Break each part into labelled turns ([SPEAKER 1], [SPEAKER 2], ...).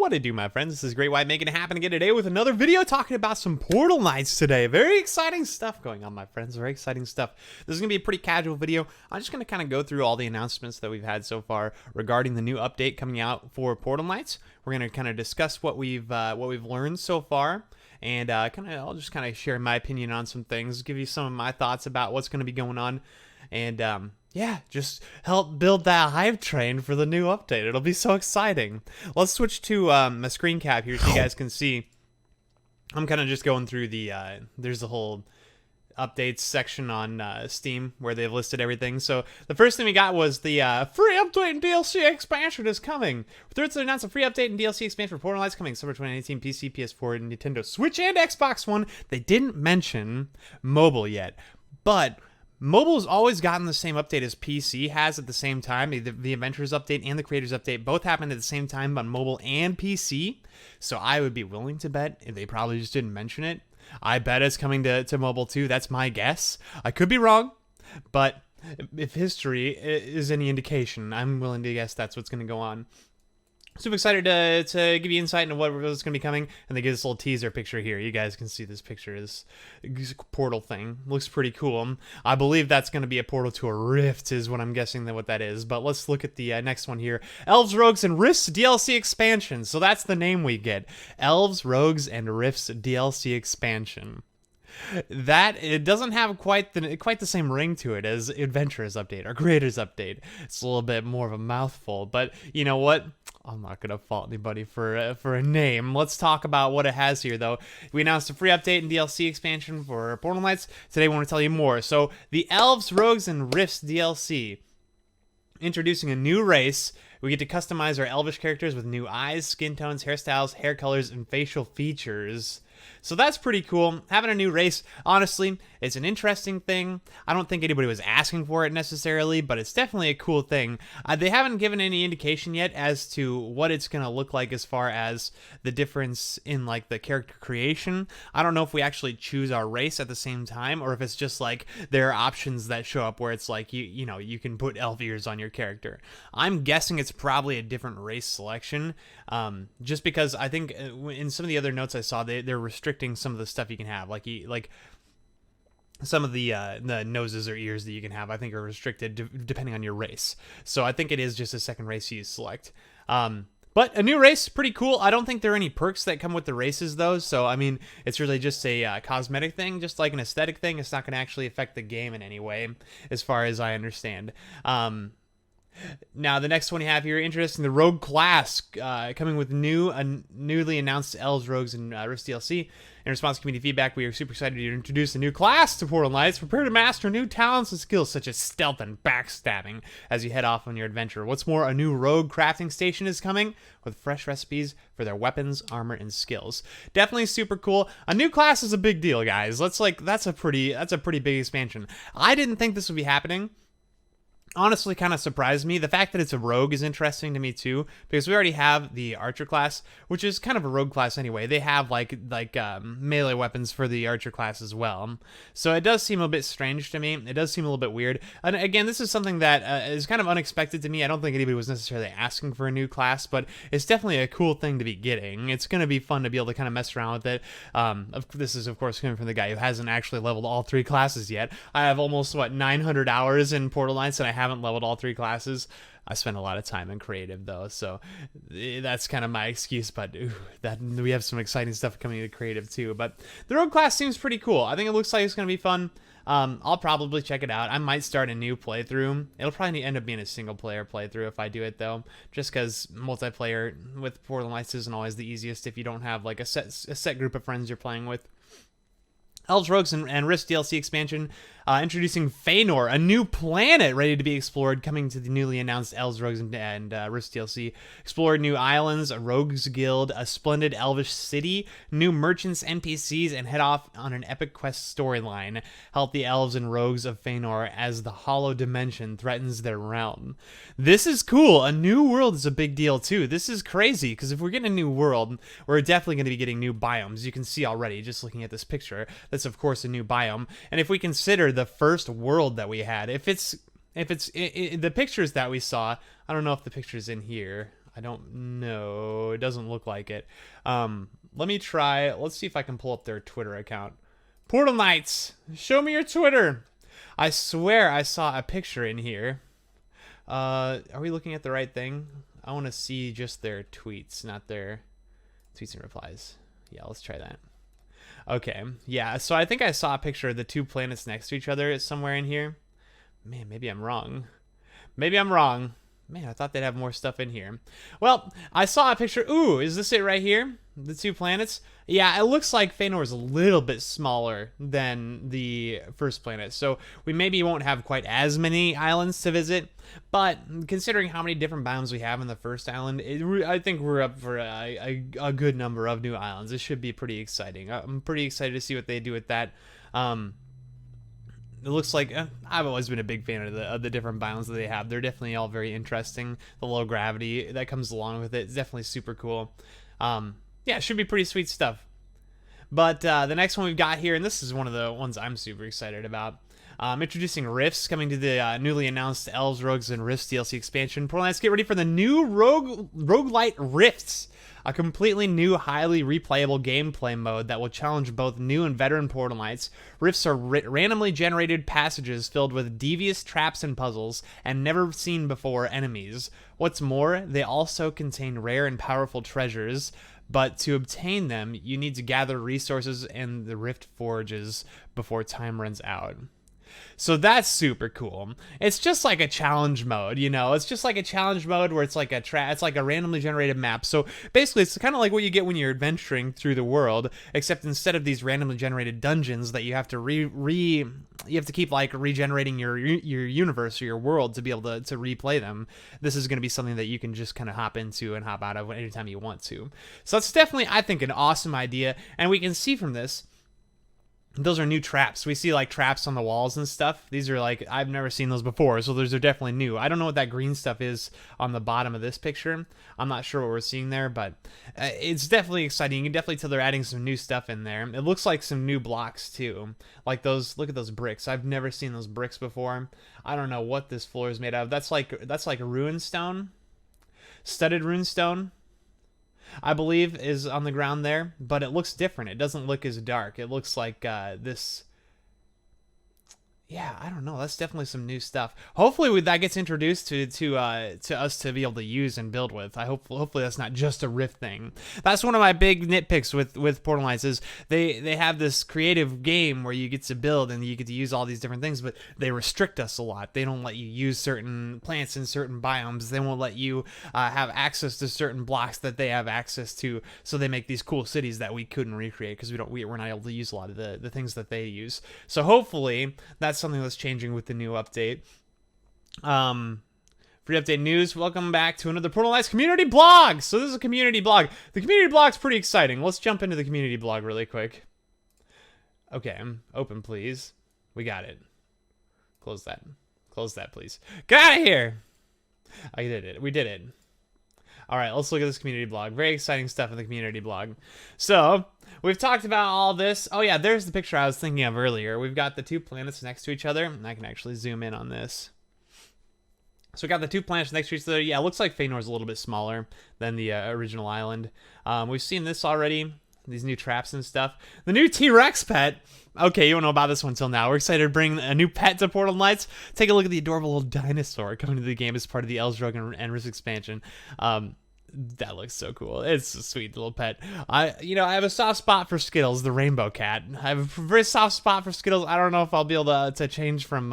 [SPEAKER 1] What to do, my friends? This is Great White making it happen again today with another video talking about some Portal Knights today. Very exciting stuff going on, my friends. Very exciting stuff. This is going to be a pretty casual video. I'm just going to kind of go through all the announcements that we've had so far regarding the new update coming out for Portal Knights. We're going to kind of discuss what we've learned so far. And I'll just kind of share my opinion on some things, give you some of my thoughts about what's going to be going on. And yeah, just help build that hype train for the new update. It'll be so exciting. Let's switch to my screen cap here so you guys can see. I'm kind of just going through the, there's a whole updates section on Steam where they've listed everything. So the first thing we got was the free update and DLC expansion is coming. Third, to announce a free update and DLC expansion for Portal Knights coming summer 2019, PC, PS4, Nintendo Switch, and Xbox One. They didn't mention mobile yet, but mobile's always gotten the same update as PC has at the same time. The Adventures update and the Creators update both happened at the same time on mobile and PC. So I would be willing to bet they probably just didn't mention it. I bet it's coming to mobile too. That's my guess. I could be wrong, but if history is any indication, I'm willing to guess that's what's going to go on. Super excited to give you insight into what's going to be coming, and they give this little teaser picture here. You guys can see this picture. This portal thing looks pretty cool. I believe that's going to be a portal to a rift is what I'm guessing what that is. But let's look at the next one here. Elves, Rogues, and Rifts DLC expansion. So that's the name we get. Elves, Rogues, and Rifts DLC expansion. That it doesn't have quite the same ring to it as Adventures update or Creators update. It's a little bit more of a mouthful, but you know what? I'm not gonna fault anybody for a name. Let's talk about what it has here, though. We announced a free update and DLC expansion for Portal Knights. Today, we want to tell you more. So, the Elves, Rogues, and Rifts DLC, introducing a new race. We get to customize our Elvish characters with new eyes, skin tones, hairstyles, hair colors, and facial features. So that's pretty cool. Having a new race, honestly, it's an interesting thing. I don't think anybody was asking for it necessarily, but it's definitely a cool thing. They haven't given any indication yet as to what it's going to look like as far as the difference in like the character creation. I don't know if we actually choose our race at the same time or if it's just like there are options that show up where it's like you know you can put elf ears on your character. I'm guessing it's probably a different race selection, just because I think in some of the other notes I saw they're restricting some of the stuff you can have, like some of the noses or ears that you can have, I think are restricted depending on your race. So I think it is just a second race you select. But a new race, pretty cool. I don't think there are any perks that come with the races, though. So, I mean, it's really just a cosmetic thing, just like an aesthetic thing. It's not going to actually affect the game in any way, as far as I understand. Now, the next one you have here, interesting, the Rogue class, coming with newly announced Elves, Rogues, and Rifts DLC. In response to community feedback, we are super excited to introduce a new class to Portal Knights. Prepare to master new talents and skills such as stealth and backstabbing as you head off on your adventure. What's more, a new Rogue crafting station is coming with fresh recipes for their weapons, armor, and skills. Definitely super cool. A new class is a big deal, guys. That's a pretty big expansion. I didn't think this would be happening. Honestly, kind of surprised me. The fact that it's a rogue is interesting to me too, because we already have the archer class, which is kind of a rogue class anyway. They have like melee weapons for the archer class as well, so it does seem a bit strange to me. It does seem a little bit weird. And again, this is something that is kind of unexpected to me. I don't think anybody was necessarily asking for a new class, but it's definitely a cool thing to be getting. It's going to be fun to be able to kind of mess around with it. This is of course coming from the guy who hasn't actually leveled all 3 classes yet. I have almost 900 hours in Portal Knights, and I haven't leveled all 3 classes. I spent a lot of time in creative though, so that's kind of my excuse, but that we have some exciting stuff coming to creative too. But the rogue class seems pretty cool. I think it looks like it's going to be fun. I'll probably check it out. I might start a new playthrough. It'll probably end up being a single player playthrough if I do it though, just because multiplayer with Portal Knights isn't always the easiest if you don't have like a set group of friends you're playing with. Elves, Rogues, and Rifts DLC expansion, introducing Feanor, a new planet ready to be explored, coming to the newly announced Elves, Rogues, and Rifts DLC. Explore new islands, a rogues guild, a splendid elvish city, new merchants, NPCs, and head off on an epic quest storyline. Help the elves and rogues of Feanor as the hollow dimension threatens their realm. This is cool. A new world is a big deal too. This is crazy, because if we're getting a new world, we're definitely going to be getting new biomes. You can see already, just looking at this picture, that's of course a new biome. And if we consider the first world that we had, if it's the pictures that we saw, I don't know if the picture's in here. I don't know. It doesn't look like it. Let me try. Let's see if I can pull up their Twitter account. Portal Knights, show me your Twitter. I swear I saw a picture in here. Are we looking at the right thing? I want to see just their tweets, not their tweets and replies. Yeah, let's try that. Okay, yeah, so I think I saw a picture of the two planets next to each other somewhere in here. Man, maybe I'm wrong. Maybe I'm wrong. Man, I thought they'd have more stuff in here. Well, I saw a picture. Ooh, is this it right here? The two planets? Yeah, it looks like Feanor is a little bit smaller than the first planet. So we maybe won't have quite as many islands to visit. But considering how many different biomes we have in the first island, I think we're up for a good number of new islands. It should be pretty exciting. I'm pretty excited to see what they do with that. It looks like I've always been a big fan of the different biomes that they have. They're definitely all very interesting. The low gravity that comes along with it is definitely super cool. Yeah, it should be pretty sweet stuff. But the next one we've got here, and this is one of the ones I'm super excited about. Introducing Rifts, coming to the newly announced Elves, Rogues, and Rifts DLC expansion. Portal Knights, get ready for the new roguelite Rifts. A completely new, highly replayable gameplay mode that will challenge both new and veteran Portal Knights. Rifts are randomly generated passages filled with devious traps and puzzles, and never-seen-before enemies. What's more, they also contain rare and powerful treasures, but to obtain them, you need to gather resources in the Rift Forges before time runs out. So that's super cool. It's just like a challenge mode, you know. It's just like a challenge mode where it's like it's like a randomly generated map. So basically, it's kind of like what you get when you're adventuring through the world, except instead of these randomly generated dungeons that you have to you have to keep like regenerating your universe or your world to be able to replay them. This is going to be something that you can just kind of hop into and hop out of anytime you want to. So that's definitely, I think, an awesome idea, and we can see from this. Those are new traps. We see like traps on the walls and stuff. These are like, I've never seen those before, so those are definitely new. I don't know what that green stuff is on the bottom of this picture. I'm not sure what we're seeing there, but it's definitely exciting. You can definitely tell they're adding some new stuff in there. It looks like some new blocks too. Like those, look at those bricks. I've never seen those bricks before. I don't know what this floor is made of. That's like rune stone. Studded rune stone, I believe, is on the ground there, but it looks different. It doesn't look as dark. It looks like this. Yeah, I don't know. That's definitely some new stuff. Hopefully that gets introduced to us to be able to use and build with. Hopefully that's not just a Rift thing. That's one of my big nitpicks with Portal Knights is they have this creative game where you get to build and you get to use all these different things, but they restrict us a lot. They don't let you use certain plants in certain biomes. They won't let you have access to certain blocks that they have access to. So they make these cool cities that we couldn't recreate because we're not able to use a lot of the things that they use. So hopefully that's something that's changing with the new update. Free update news. Welcome back to another Portal Knights community blog. So this is a community blog. The community blog's pretty exciting. Let's jump into the community blog really quick. Okay, open please. We got it. Close that. Close that please. Get out of here. I did it. We did it. All right, let's look at this community blog. Very exciting stuff in the community blog. So, we've talked about all this. Oh yeah, there's the picture I was thinking of earlier. We've got the two planets next to each other, and I can actually zoom in on this. So we got the two planets next to each other. Yeah, it looks like Feanor's a little bit smaller than the original island. We've seen this already. These new traps and stuff. The new T-Rex pet. Okay, you don't know about this one until now. We're excited to bring a new pet to Portal Knights. Take a look at the adorable little dinosaur coming to the game as part of the Elves, Rogues, and Rifts expansion. That looks so cool. It's a sweet little pet. I have a soft spot for Skittles, the rainbow cat. I have a very soft spot for Skittles. I don't know if I'll be able to change from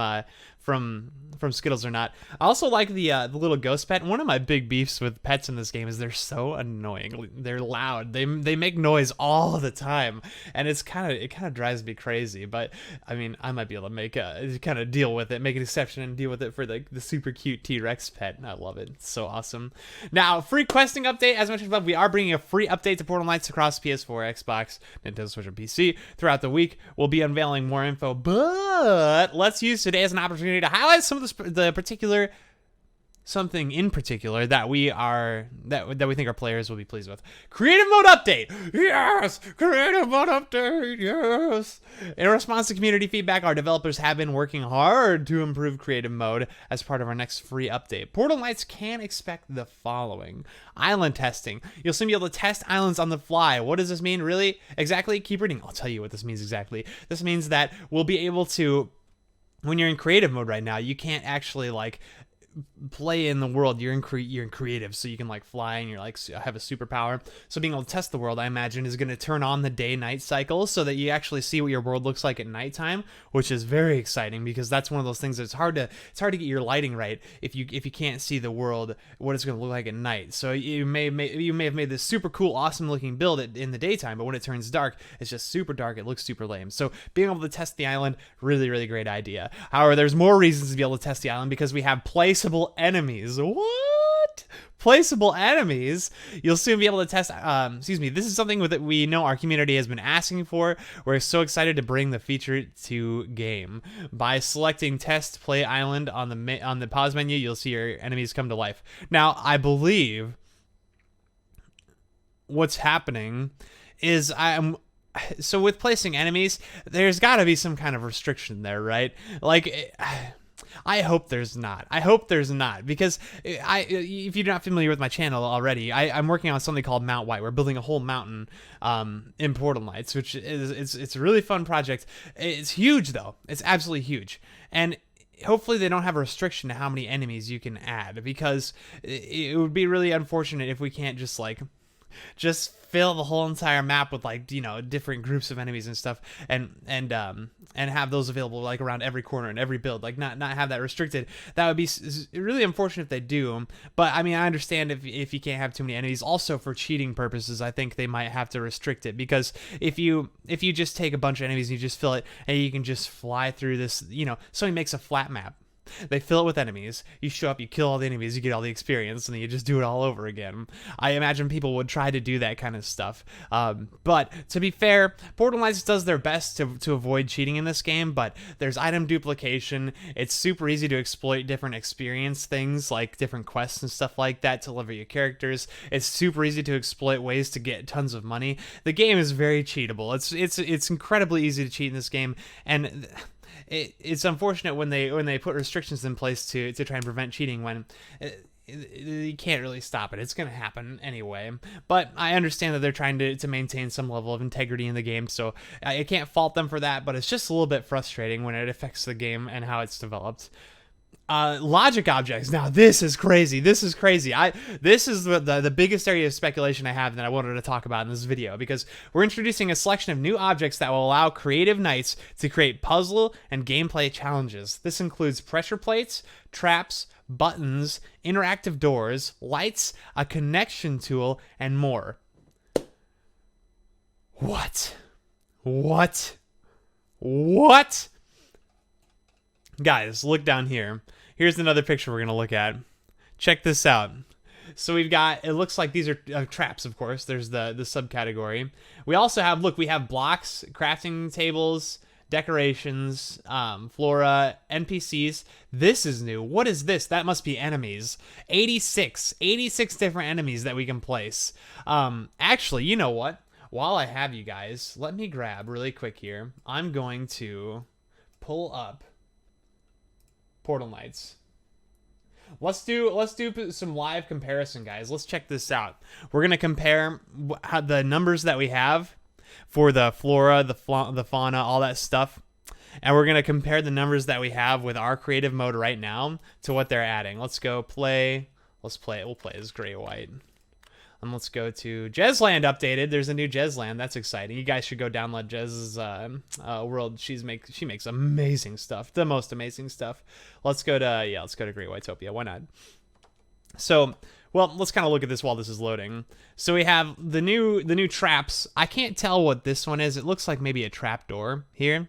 [SPEAKER 1] Skittles or not. I also like the little ghost pet. One of my big beefs with pets in this game is they're so annoying. They're loud. They make noise all the time, and it kind of drives me crazy. But I mean, I might be able to kind of deal with it, make an exception, and deal with it for the super cute T-Rex pet. I love it. It's so awesome. Now, free questing update. As mentioned above, we are bringing a free update to Portal Knights across PS4, Xbox, Nintendo Switch, and PC throughout the week. We'll be unveiling more info, but let's use today as an opportunity to highlight some of the particular something in particular that we think our players will be pleased with. Creative mode update. Yes, creative mode update. Yes. In response to community feedback, our developers have been working hard to improve creative mode as part of our next free update. Portal Knights can expect the following: island testing. You'll soon be able to test islands on the fly. What does this mean, really? Exactly? Keep reading. I'll tell you what this means exactly. This means that we'll be able to, when you're in creative mode right now, you can't actually like play in the world. You're in creative, so you can like fly and you're like have a superpower. So being able to test the world, I imagine, is going to turn on the day-night cycle so that you actually see what your world looks like at nighttime, which is very exciting because that's one of those things that's hard to get your lighting right if you can't see the world, what it's going to look like at night. So you may have made this super cool, awesome looking build in the daytime, but when it turns dark, it's just super dark. It looks super lame. So being able to test the island, really, really great idea. However, there's more reasons to be able to test the island because we have placeable enemies. What? Placeable enemies? You'll soon be able to test. This is something that we know our community has been asking for. We're so excited to bring the feature to game. By selecting Test Play Island on the pause menu, you'll see your enemies come to life. Now, I believe what's happening is so with placing enemies, there's got to be some kind of restriction there, right? Like, I hope there's not. I hope there's not, because if you're not familiar with my channel already, I'm working on something called Mount White. We're building a whole mountain in Portal Knights, which it's a really fun project. It's huge though. It's absolutely huge, and hopefully they don't have a restriction to how many enemies you can add, because it would be really unfortunate if we can't just fill the whole entire map with, like, you know, different groups of enemies and stuff, and have those available like around every corner and every build, like not have that restricted. That would be really unfortunate if they do. But I mean, I understand if you can't have too many enemies. Also, for cheating purposes, I think they might have to restrict it, because if you just take a bunch of enemies and you just fill it and you can just fly through this, you know, somebody makes a flat map. They fill it with enemies. You show up, you kill all the enemies, you get all the experience, and then you just do it all over again. I imagine people would try to do that kind of stuff. But to be fair, Portal Knights does their best to avoid cheating in this game, but there's item duplication. It's super easy to exploit different experience things, like different quests and stuff like that, to level your characters. It's super easy to exploit ways to get tons of money. The game is very cheatable. It's incredibly easy to cheat in this game, and it's unfortunate when they put restrictions in place to try and prevent cheating, when you can't really stop it. It's going to happen anyway. But I understand that they're trying to maintain some level of integrity in the game, so I can't fault them for that, but it's just a little bit frustrating when it affects the game and how it's developed. Logic objects. Now this is crazy. This is the biggest area of speculation I have that I wanted to talk about in this video, because we're introducing a selection of new objects that will allow creative knights to create puzzle and gameplay challenges. This includes pressure plates, traps, buttons, interactive doors, lights, a connection tool, and more. What? Guys, look down here. Here's another picture we're going to look at. Check this out. So we've got, it looks like these are traps, of course. There's the subcategory. We also have, look, we have blocks, crafting tables, decorations, flora, NPCs. This is new. What is this? That must be enemies. 86 different enemies that we can place. Actually, you know what? While I have you guys, let me grab really quick here. I'm going to pull up Portal Knights. Let's do some live comparison, guys. Let's check this out. We're gonna compare the numbers that we have for the flora, the fauna, all that stuff, and we're gonna compare the numbers that we have with our creative mode right now to what they're adding. Let's go play. Let's play it. We'll play as gray white. And let's go to Jezland updated. There's a new Jezland. That's exciting. You guys should go download Jez's world. She makes amazing stuff. The most amazing stuff. Let's go to Great Whitetopia. Why not? So, well, let's kind of look at this while this is loading. So we have the new traps. I can't tell what this one is. It looks like maybe a trap door here.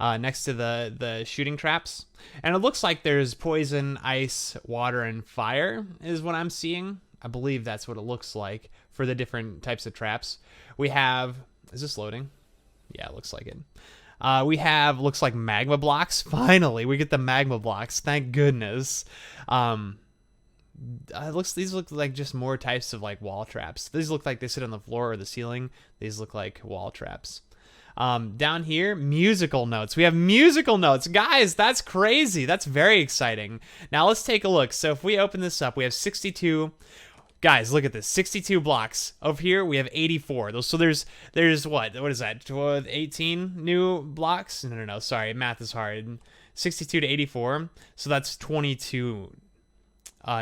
[SPEAKER 1] Next to the shooting traps. And it looks like there's poison, ice, water, and fire is what I'm seeing. I believe that's what it looks like for the different types of traps. We have, is this loading? Yeah, it looks like it. We have, looks like magma blocks. Finally, we get the magma blocks. Thank goodness. these look like just more types of like wall traps. These look like they sit on the floor or the ceiling. These look like wall traps. Down here, musical notes. We have musical notes. Guys, that's crazy. That's very exciting. Now let's take a look. So if we open this up, we have 62. Guys, look at this. 62 blocks. Over here, we have 84. So there's what is that? 18 new blocks? No. Sorry, math is hard. 62 to 84. So that's 22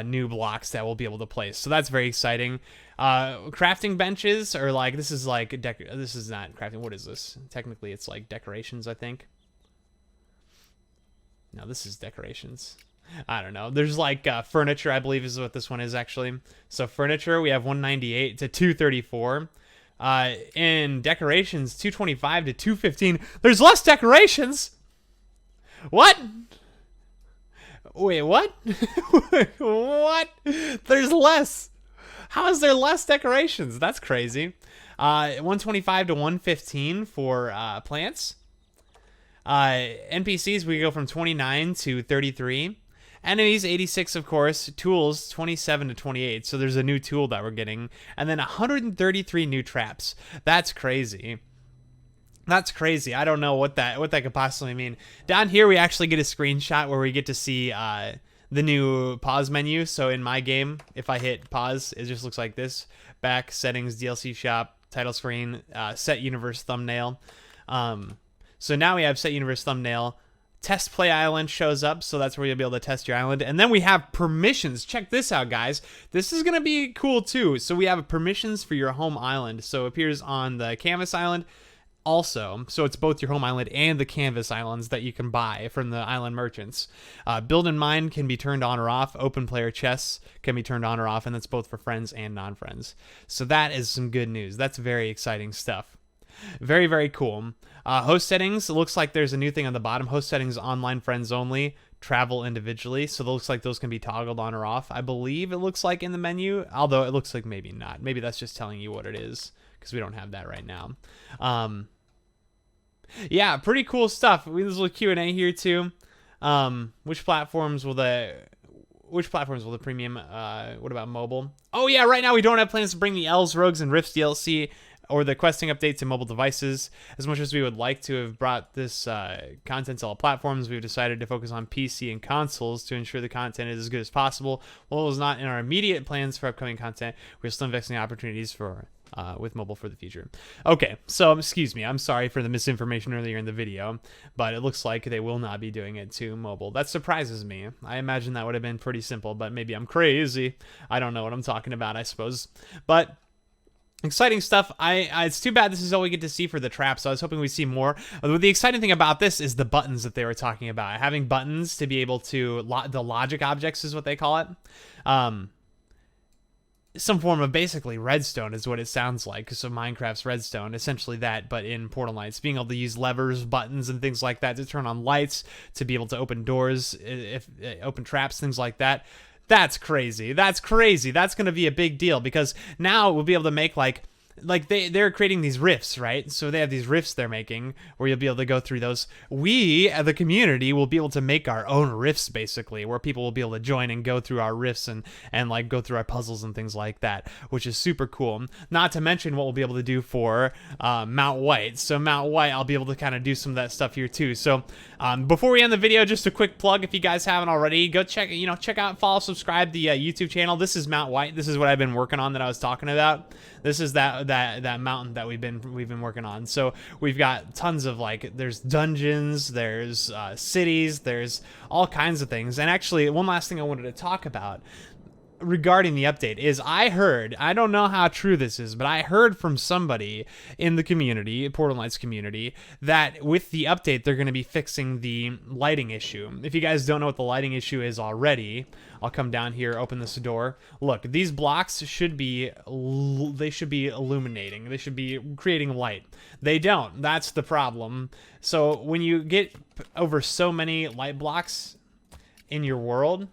[SPEAKER 1] new blocks that we'll be able to place. So that's very exciting. Crafting benches are like, this is like this is not crafting. What is this? Technically, it's like decorations, I think. No, this is decorations. I don't know. There's like furniture, I believe is what this one is actually. So furniture, we have 198 to 234. In decorations, 225 to 215. There's less decorations. What? Wait, what? What? There's less. How is there less decorations? That's crazy. 125 to 115 for plants. NPCs, we go from 29 to 33. Enemies, 86, of course. Tools, 27 to 28. So there's a new tool that we're getting. And then 133 new traps. That's crazy. That's crazy. I don't know what that could possibly mean. Down here, we actually get a screenshot where we get to see the new pause menu. So in my game, if I hit pause, it just looks like this. Back, settings, DLC shop, title screen, set universe thumbnail. So now we have set universe thumbnail. Test play island shows up, so that's where you'll be able to test your island. And then we have permissions. Check this out, guys. This is going to be cool, too. So we have permissions for your home island. So it appears on the canvas island also. So it's both your home island and the canvas islands that you can buy from the island merchants. Build and mine can be turned on or off. Open player chests can be turned on or off, and that's both for friends and non-friends. So that is some good news. That's very exciting stuff. Very, very cool. Host settings, it looks like there's a new thing on the bottom. Host settings, online friends only, travel individually. So it looks like those can be toggled on or off. I believe it looks like in the menu, although it looks like maybe not. Maybe that's just telling you what it is, because we don't have that right now. Yeah, pretty cool stuff. We have this little Q&A here too. Which platforms will the premium, what about mobile? Oh yeah, right now we don't have plans to bring the Elves, Rogues, and Rifts DLC or the questing updates to mobile devices. As much as we would like to have brought this content to all platforms, we've decided to focus on PC and consoles to ensure the content is as good as possible. While it was not in our immediate plans for upcoming content, we're still investing in opportunities for with mobile for the future. Okay, so excuse me, I'm sorry for the misinformation earlier in the video, but it looks like they will not be doing it to mobile. That surprises me. I imagine that would have been pretty simple, but maybe I'm crazy. I don't know what I'm talking about, I suppose. But exciting stuff. It's too bad this is all we get to see for the traps. So I was hoping we'd see more. The exciting thing about this is the buttons that they were talking about. Having buttons to be able to, the logic objects is what they call it. Some form of basically redstone is what it sounds like. So Minecraft's redstone, essentially that, but in Portal Knights, being able to use levers, buttons, and things like that to turn on lights, to be able to open doors, open traps, things like that. That's crazy. That's crazy. That's going to be a big deal, because now we'll be able to make like they're creating these rifts, right? So they have these rifts they're making where you'll be able to go through those. We, as the community, will be able to make our own rifts, basically, where people will be able to join and go through our rifts and like go through our puzzles and things like that, which is super cool. Not to mention what we'll be able to do for Mount White. So Mount White, I'll be able to kind of do some of that stuff here too. So before we end the video, just a quick plug, if you guys haven't already, go check out, follow, subscribe the YouTube channel. This is Mount White. This is what I've been working on that I was talking about. This is that mountain that we've been working on. So we've got tons of there's dungeons, there's cities, there's all kinds of things. And actually, one last thing I wanted to talk about regarding the update is I don't know how true this is, but I heard from somebody in the community, Portal Knights community, that with the update, they're going to be fixing the lighting issue. If you guys don't know what the lighting issue is already, I'll come down here, open this door. Look, these blocks should be illuminating. They should be creating light. They don't. That's the problem. So when you get over so many light blocks in your world,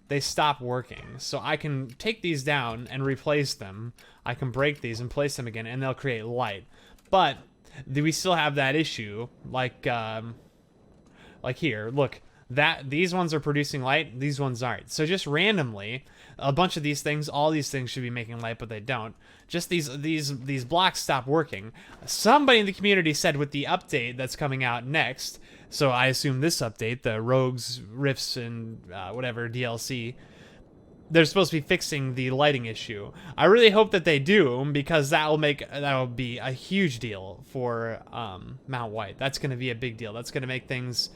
[SPEAKER 1] they stop working. So I can take these down and replace them. I can break these and place them again, and they'll create light. But we still have that issue, like here. Look, that these ones are producing light, these ones aren't. So just randomly, a bunch of these things, all these things should be making light, but they don't. Just these blocks stop working. Somebody in the community said with the update that's coming out next, so I assume this update, the Rogues, Rifts, and whatever DLC, they're supposed to be fixing the lighting issue. I really hope that they do, because that will be a huge deal for Mount White. That's going to be a big deal. That's going to make things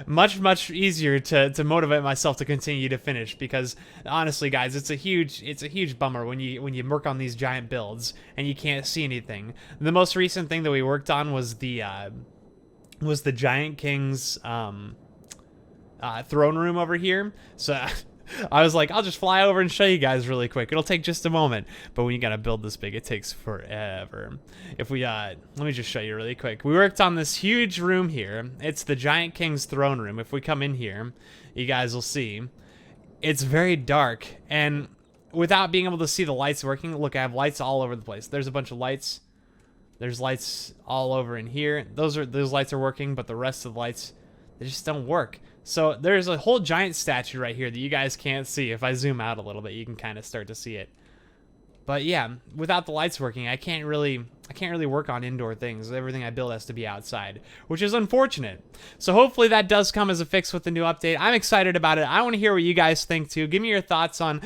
[SPEAKER 1] much easier to motivate myself to continue to finish, because honestly guys, it's a huge bummer when you work on these giant builds and you can't see anything. The most recent thing that we worked on was the Giant King's throne room over here. So I was like, I'll just fly over and show you guys really quick. It'll take just a moment. But when you gotta build this big, it takes forever. If we, let me just show you really quick. We worked on this huge room here. It's the Giant King's throne room. If we come in here, you guys will see. It's very dark. And without being able to see the lights working, look, I have lights all over the place. There's a bunch of lights. There's lights all over in here. Those lights are working, but the rest of the lights, they just don't work. So there's a whole giant statue right here that you guys can't see. If I zoom out a little bit, you can kind of start to see it. But yeah, without the lights working, I can't really work on indoor things. Everything I build has to be outside, which is unfortunate. So hopefully that does come as a fix with the new update. I'm excited about it. I want to hear what you guys think too. Give me your thoughts on,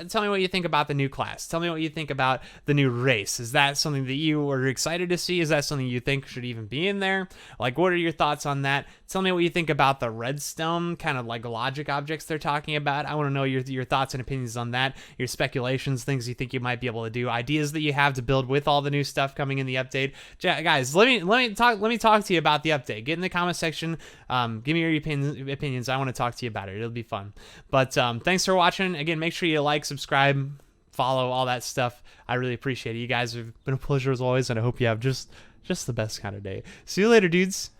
[SPEAKER 1] tell me what you think about the new class. Tell me what you think about the new race. Is that something that you are excited to see? Is that something you think should even be in there? Like, what are your thoughts on that? Tell me what you think about the redstone kind of like logic objects they're talking about. I want to know your thoughts and opinions on that, your speculations, things you think you might be able to do, ideas that you have to build with all the new stuff coming in the update. Guys, let me talk to you about the update. Get in the comment section. Give me your opinions. I want to talk to you about it. It'll be fun. But thanks for watching. Again, make sure you like, subscribe, follow, all that stuff. I really appreciate it. You guys have been a pleasure as always, and I hope you have just the best kind of day. See you later, dudes.